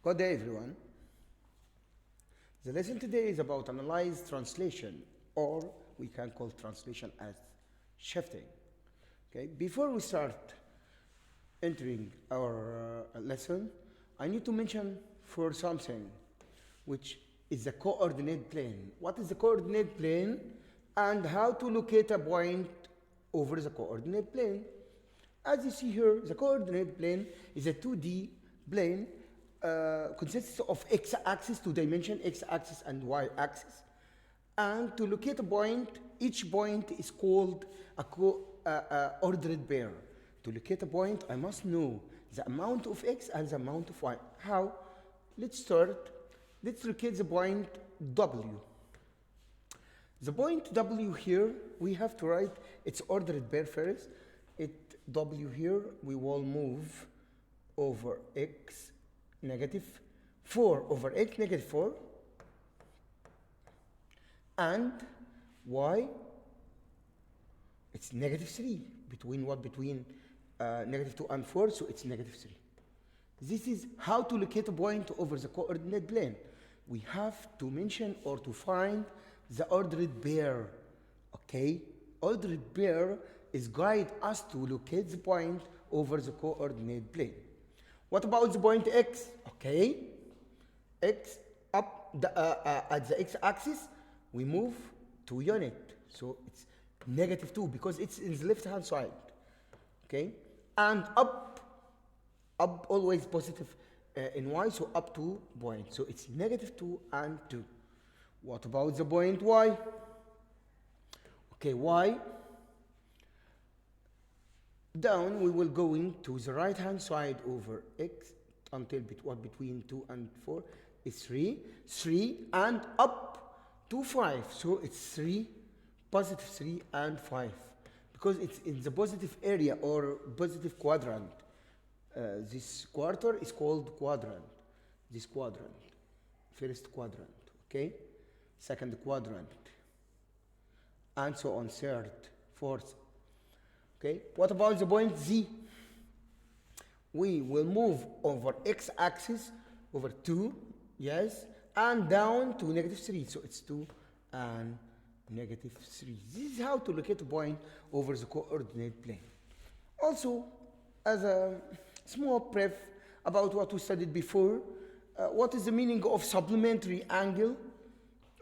Good day, everyone. The lesson today is about analyze translation, or we can call translation as shifting. Okay, before we start entering our lesson, I need to mention for something, which is the coordinate plane. What is the coordinate plane, and how to locate a point over the coordinate plane? As you see here, the coordinate plane is a 2D plane, consists of x-axis, two-dimension x-axis and y-axis. And to locate a point, each point is called a ordered pair. To locate a point, I must know the amount of x and the amount of y. How? Let's start. Let's locate the point W. The point W here, we have to write its ordered pair first. W here, we will move over x negative 4 over x negative 4, and y, it's negative 3. Between what? Between negative 2 and 4, so it's negative 3. This is how to locate a point over the coordinate plane. We have to mention or to find the ordered pair. Okay? Ordered pair is guide us to locate the point over the coordinate plane. What about the point x? Okay, x up at the x-axis, we move to unit, so it's negative 2 because it's in the left-hand side. Okay, and up always positive in y, so up 2 points, so it's negative 2 and 2. What about the point y? Okay, y. Down, we will go into the right hand side over x until between 2 and 4 is 3 and up to 5, so it's 3, positive 3 and 5, because it's in the positive area or positive quadrant. This quarter is called quadrant. This quadrant, first quadrant, okay, second quadrant, and so on, third, fourth. Okay, what about the point Z? We will move over x-axis over 2, yes, and down to negative 3, so it's 2 and negative 3. This is how to locate a point over the coordinate plane. Also, as a small brief about what we studied before, what is the meaning of supplementary angle?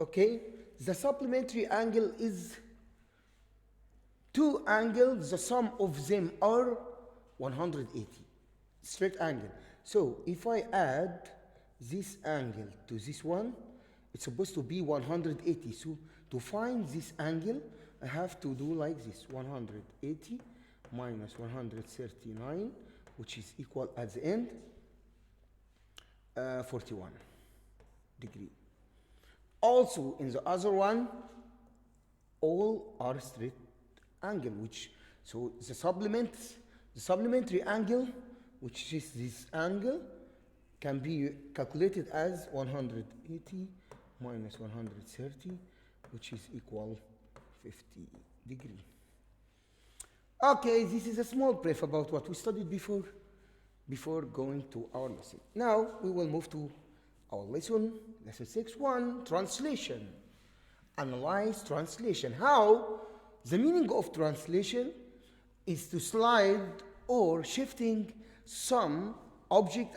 Okay, the supplementary angle is two angles, the sum of them are 180, straight angle. So if I add this angle to this one, it's supposed to be 180. So to find this angle, I have to do like this: 180 minus 139, which is equal at the end 41 degree. Also in the other one, all are straight angle, which, so the supplementary angle, which is this angle, can be calculated as 180 minus 130, which is equal 50 degree. Okay, this is a small brief about what we studied before going to our lesson. Now we will move to our lesson 6.1, translation. Analyze translation. How? The meaning of translation is to slide or shifting some object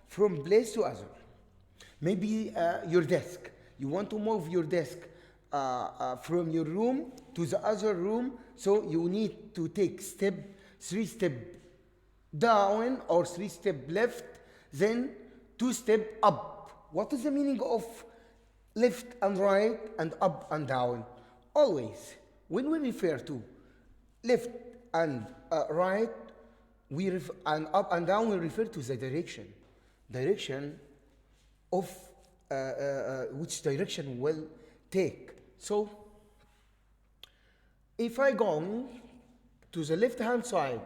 from place to other. Maybe your desk. You want to move your desk from your room to the other room, so you need to take 3 step down or 3 step left, then 2 step up. What is the meaning of left and right and up and down? Always, when we refer to left and right, and up and down, we refer to the direction of which direction will take. So if I go to the left hand side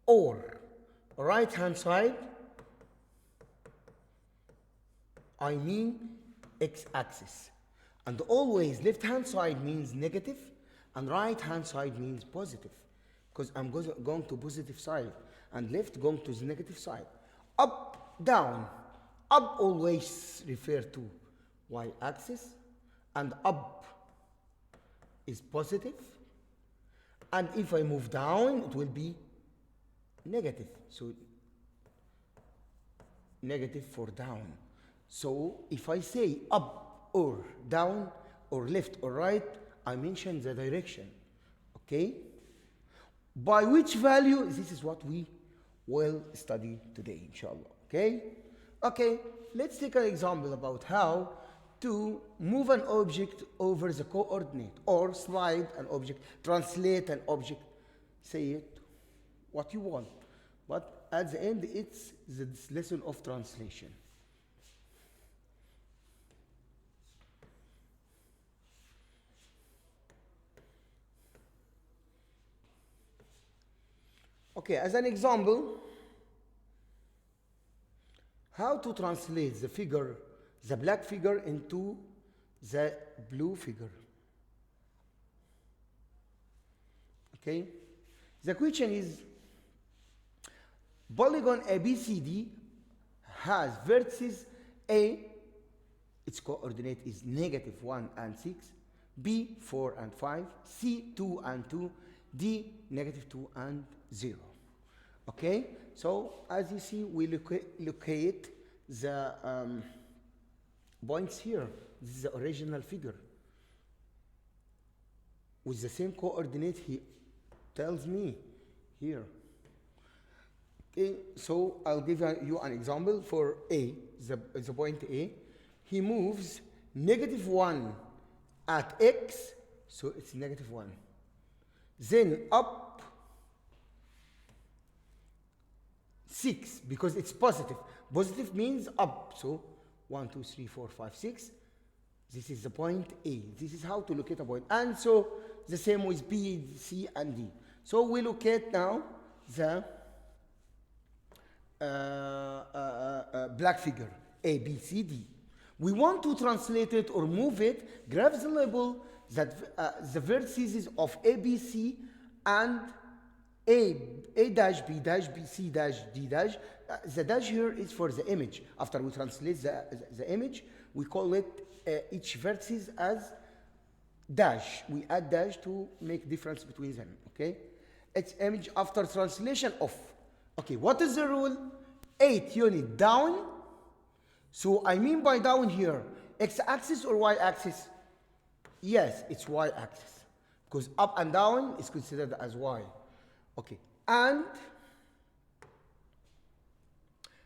or right hand side, I mean x-axis. And always left hand side means negative and right hand side means positive, because I'm going to positive side. and left going to the negative side. Up, down. Up always refer to y-axis, and up is positive. And if I move down, it will be negative. So negative for down. So if I say up or down or left or right, I mention the direction. Okay? By which value? This is what we will study today, inshallah. Okay? Okay, let's take an example about how to move an object over the coordinate, or slide an object, translate an object, say it what you want. But at the end, it's this lesson of translation. Okay, as an example, how to translate the figure, the black figure, into the blue figure. Okay, the question is, polygon ABCD has vertices A, its coordinate is -1 and 6, B 4 and 5, C 2 and 2, D -2 and 0. Okay, so as you see, we locate the points here. This is the original figure with the same coordinate he tells me here. Okay, so I'll give you an example for A, the point A. He moves -1 at X, so it's -1. Then up 6, because it's positive. Positive means up, so 1, 2, 3, 4, 5, 6. This is the point A. This is how to locate a point. And so the same with B, C, and D. So we locate now the black figure, A, B, C, D. We want to translate it or move it, grab the label that the vertices of A, B, C, and A dash, B dash, B, C dash, D dash. The dash here is for the image. After we translate the image, we call it each vertices as dash. We add dash to make difference between them, okay? It's image after translation of. Okay, what is the rule? 8 unit down. So I mean by down here, x-axis or y-axis? Yes, it's y-axis, because up and down is considered as y. Okay, and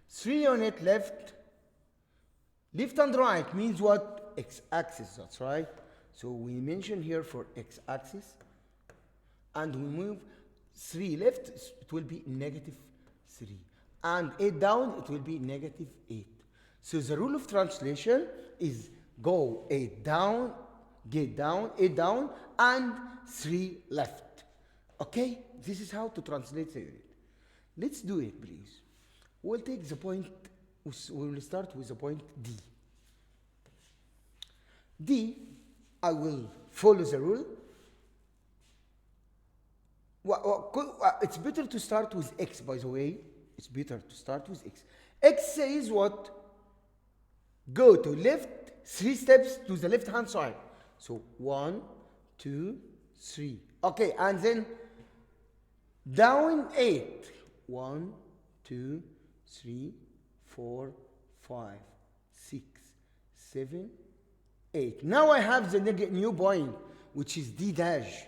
3 unit left. Left and right means what? X-axis, that's right. So we mention here for x-axis, and we move 3 left, it will be -3. And 8 down, it will be -8. So the rule of translation is go 8 down, get down, 8 down, and 3 left. Okay? This is how to translate the unit. Let's do it, please. We'll take the point, we will start with the point D. D, I will follow the rule. It's better to start with X, by the way. It's better to start with X. X says what? Go to left 3 steps to the left hand side. So 1, 2, 3. Okay, and then down 8. 1, 2, 3, 4, 5, 6, 7, 8. Now I have the new point, which is D dash.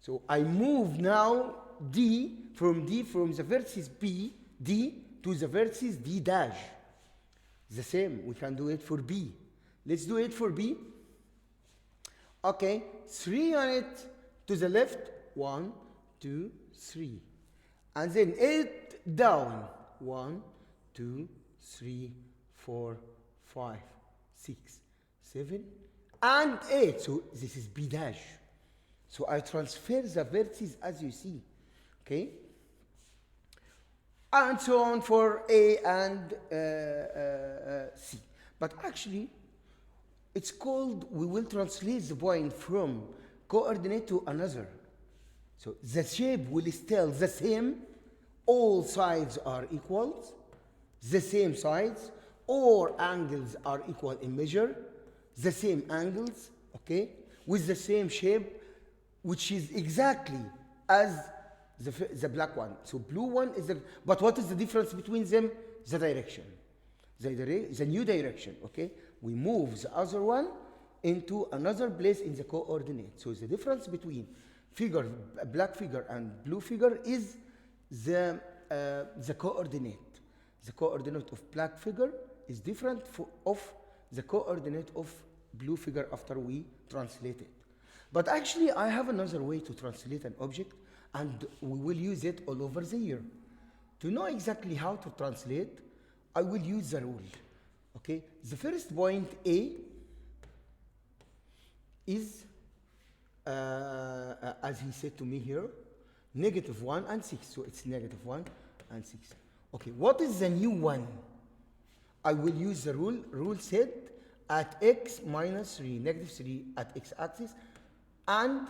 So I move now D from the vertices B, D, to the vertices D dash. The same, we can do it for B. Let's do it for B. Okay, 3 units to the left, 1, 2, 3. And then 8 down, 1, 2, 3, 4, 5, 6, 7, and 8. So this is B dash. So I transfer the vertices as you see, okay? And so on for A and C. But actually, it's called, we will translate the point from coordinate to another. So the shape will still the same, all sides are equal, the same sides, or angles are equal in measure, the same angles, okay, with the same shape, which is exactly as the black one. So blue one is the, but what is the difference between them? The direction. The new direction, okay? We move the other one into another place in the coordinate. So the difference between figure, black figure and blue figure is the coordinate. The coordinate of black figure is different of the coordinate of blue figure after we translate it. But actually, I have another way to translate an object, and we will use it all over the year. To know exactly how to translate, I will use the rule. Okay, the first point A is, as he said to me here, -1 and 6. So it's -1 and 6. Okay, what is the new one? I will use the rule. Rule said at x minus 3, -3 at x-axis, and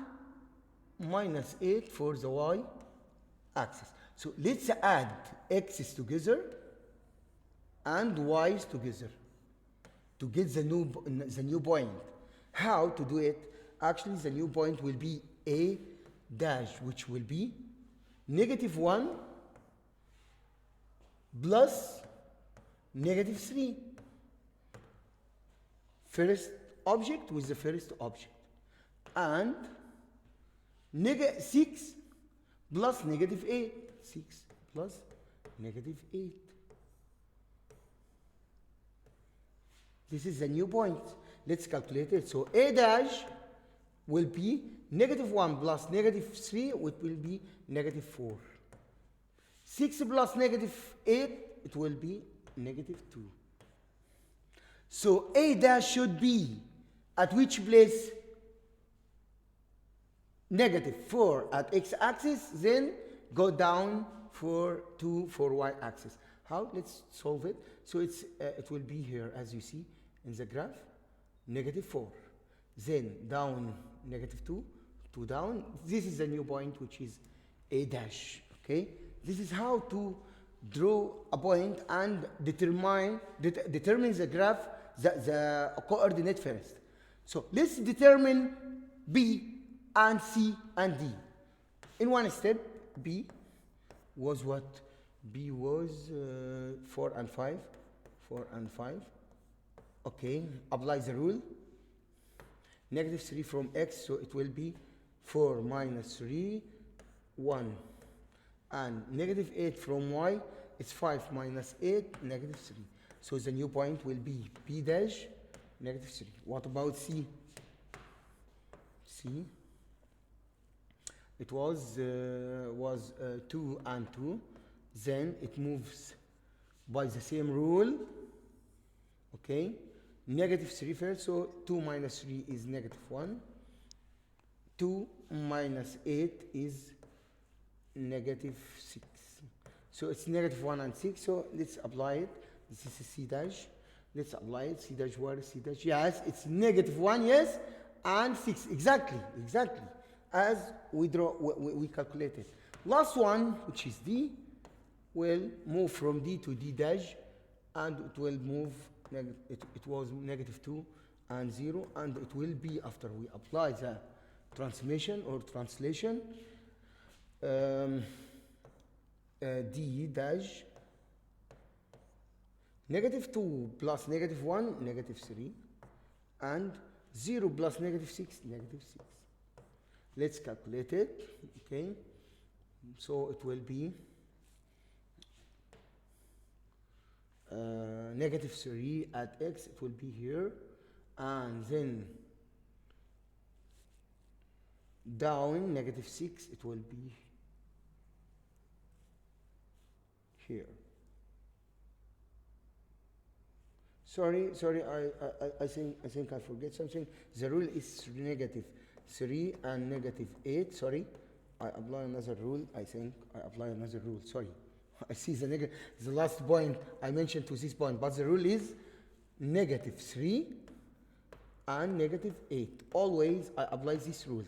-8 for the y-axis. So let's add x's together and y's together to get the new point. How to do it? Actually, the new point will be a dash, which will be -1 plus -3. First object with the first object. And 6 plus -8. 6 plus -8. This is the new point. Let's calculate it. So a dash will be -1 plus -3, which will be -4. 6 plus -8, it will be -2. So a dash should be at which place? -4 at x-axis, then go down for 2 for y-axis. How? Let's solve it. So it will be here, as you see in the graph, -4. Then down -2, 2 down. This is the new point, which is a dash. Okay? This is how to draw a point and determine the graph, the coordinate first. So let's determine B and C and D. In one step, B was what? B was 4 and 5. 4 and 5. Okay, apply the rule. -3 from x, so it will be 4 minus 3, 1. And -8 from y, it's 5 minus 8, -3. So the new point will be B dash, -3. What about C? C, it was 2 and 2. Then it moves by the same rule. Okay, -3 first, so 2 minus 3 is -1. 2 minus 8 is -6. So it's -1 and 6, so let's apply it. This is a C dash. Let's apply it. C dash, where is C dash? Yes, it's -1, yes, and 6. Exactly, as we calculated. Last one, which is D, will move from D to D dash, and it will move, it was -2 and 0, and it will be, after we apply the transformation or translation, D dash, -2 plus -1, -3, and 0 plus -6, -6. Let's calculate it, okay? So it will be -3 at x, it will be here, and then down -6, it will be here. Sorry, I think I forget something. The rule is -3 and -8. Sorry, I apply another rule. I think I apply another rule. Sorry, I see the last point I mentioned to this point, but the rule is -3 and -8. Always I apply this rule.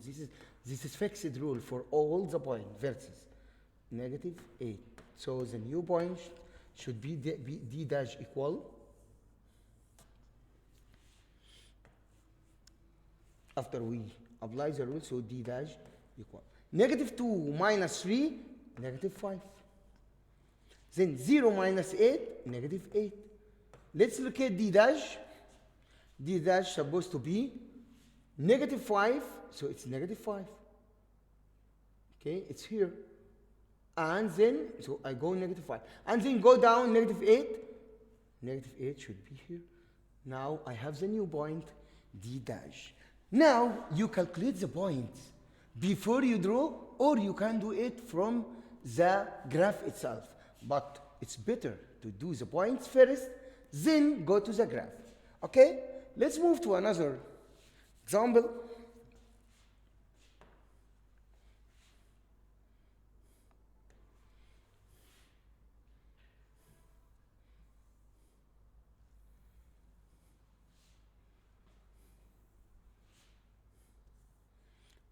This is fixed rule for all the point versus -8. So the new point should be d dash equal, after we apply the rule, so d dash equal negative 2 minus 3, negative 5. Then 0 minus 8, negative 8. Let's look at d dash. D dash supposed to be negative 5, so it's negative 5. Okay, it's here. And then, so I go negative 5. And then go down negative 8. Negative 8 should be here. Now I have the new point, d dash. Now you calculate the points before you draw, or you can do it from the graph itself. But it's better to do the points first, then go to the graph. Okay? Let's move to another example.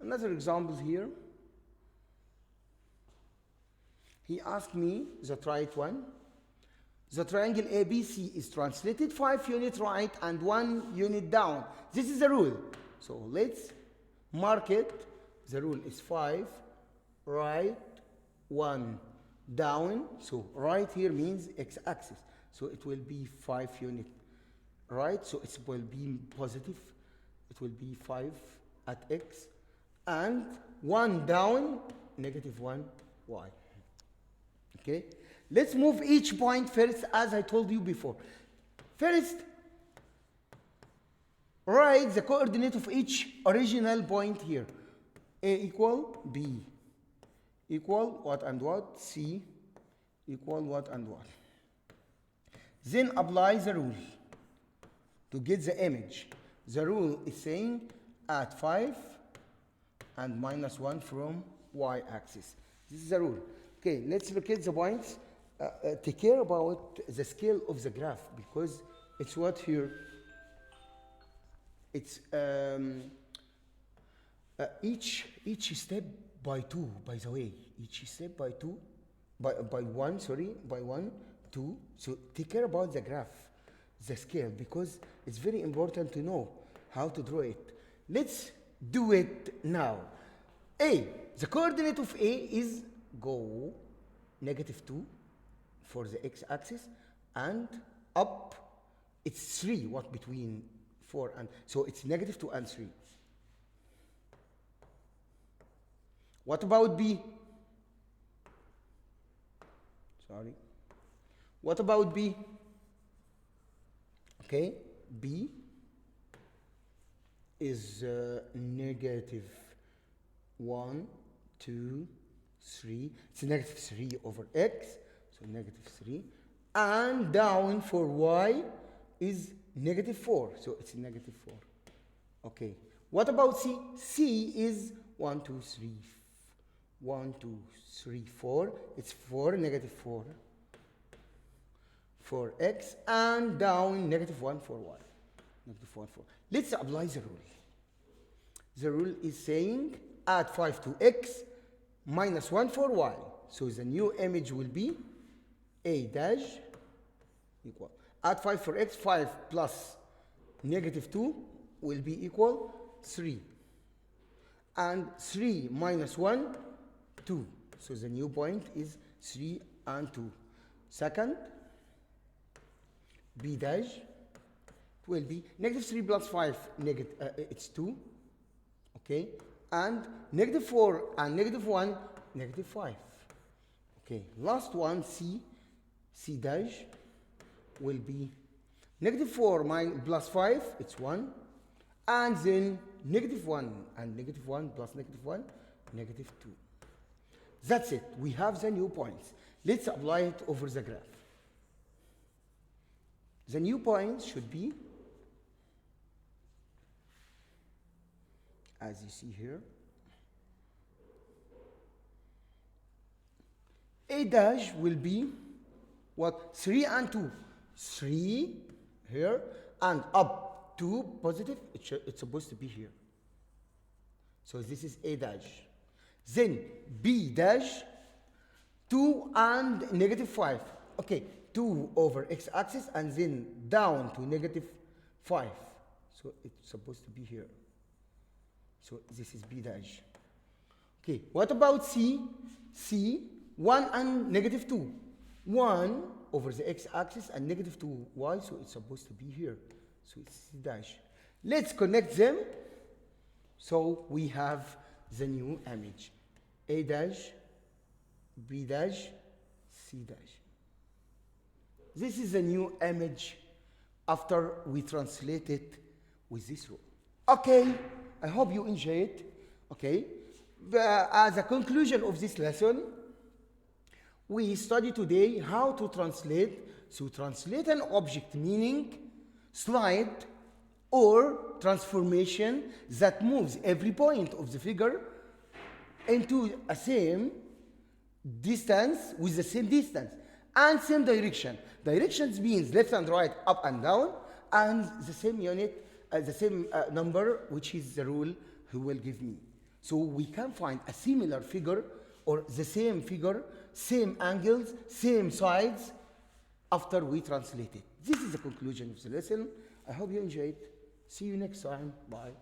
Another example here. He asked me the right one. The triangle ABC is translated 5 units right and 1 unit down. This is the rule. So let's mark it. The rule is 5 right, 1 down. So right here means x-axis. So it will be 5 unit right. So it will be positive. It will be 5 at x. And 1 down, negative 1 y. Okay? Let's move each point first, as I told you before. First, write the coordinate of each original point here. A equal B equal what and what? C equal what and what. Then apply the rule to get the image. The rule is saying add 5 and minus 1 from y-axis. This is the rule. Okay, let's look at the points. Take care about the scale of the graph, because it's what here. It's each step by 2, by the way. Each step by 2, by 1, sorry, by 1, 2. So take care about the graph, the scale, because it's very important to know how to draw it. Let's do it now. A, the coordinate of A is go negative 2 for the x-axis, and up it's 3, what between 4 and, so it's negative 2 and 3. What about B? Sorry. What about B? Okay, B is negative 1, 2, 3. It's negative 3 over x, so negative 3. And down for y is negative 4, so it's negative 4. Okay. What about C? C is 1, 2, 3. 1, 2, 3, 4. It's 4, negative 4 for x, and down negative 1 for y. Negative 1 for. Let's apply the rule. The rule is saying add 5 to x minus 1 for y. So the new image will be a dash equal. Add 5 for x, 5 plus negative 2 will be equal 3. And 3 minus 1, 2. So the new point is 3 and 2. Second, b dash will be negative 3 plus 5, it's 2. Okay, and negative 4 and negative 1, negative 5. Okay, last one, C dash will be negative 4 plus 5, it's 1. And then negative 1 and negative 1 plus negative 1, negative 2. That's it. We have the new points. Let's apply it over the graph. The new points should be, as you see here, A dash will be what? 3 and 2. 3 here and up 2 positive. It's supposed to be here. So this is A dash. Then B dash, 2 and -5. Okay, 2 over x-axis and then down to -5. So it's supposed to be here. So this is B dash. Okay, what about C? C, 1 and -2. 1 over the x-axis and -2y, so it's supposed to be here. So it's C dash. Let's connect them. So we have the new image. A dash, B dash, C dash. This is the new image after we translate it with this rule. Okay, I hope you enjoy it. Okay, as a conclusion of this lesson, we study today how to translate. So translate an object meaning, slide, or transformation that moves every point of the figure into a same distance with the same distance and same direction. Directions means left and right, up and down, and the same unit, the same number, which is the rule he will give me. So we can find a similar figure or the same figure, same angles, same sides after we translate it. This is the conclusion of the lesson. I hope you enjoyed. See you next time. Bye.